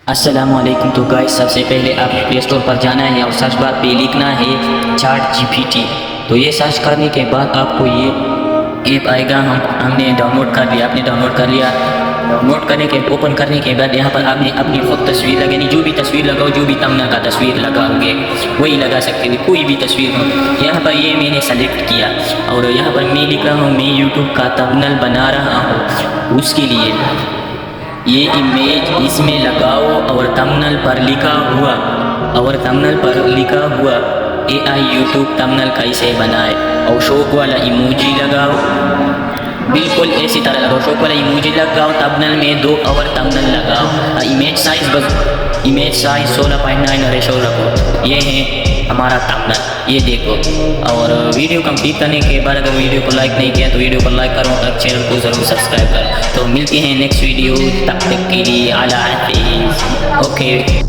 अस्सलामुअलैकुम। तो गाइस, सबसे पहले आपने प्ले स्टोर पर जाना है और सर्च बार पे लिखना है चैट जीपीटी। तो ये सर्च करने के बाद आपको ये ऐप आएगा। हमने डाउनलोड कर लिया, आपने डाउनलोड कर लिया। डाउनलोड करने के ओपन करने के बाद यहाँ पर आपने अपनी खुद तस्वीर लगानी, जो भी तस्वीर लगाओ, जो भी थंबनेल का तस्वीर लगाओगे वही लगा सकते हो, कोई भी तस्वीर हो। यहाँ पर ये मैंने सेलेक्ट किया और यहाँ पर मैं लिख रहा हूँ मैं यूट्यूब का थंबनेल बना रहा हूँ। उसके लिए ये इमेज इसमें लगाओ और थंबनेल पर लिखा हुआ AI यूट्यूब थंबनेल कैसे बनाए और शौक वाला इमोजी लगाओ। बिल्कुल इसी तरह लगाओ, शौक वाला इमोजी लगाओ, थंबनेल में 2 और थंबनेल लगाओ। इमेज साइज 16.9 रेशो रखो। ये है हमारा थंबनेल, ये देखो। और वीडियो कंप्लीट करने के बाद अगर वीडियो को लाइक नहीं किया तो वीडियो को लाइक करो और चैनल को ज़रूर सब्सक्राइब करो। तो मिलते हैं नेक्स्ट वीडियो, तब तक के लिए अल्लाह हाफिज़। ओके।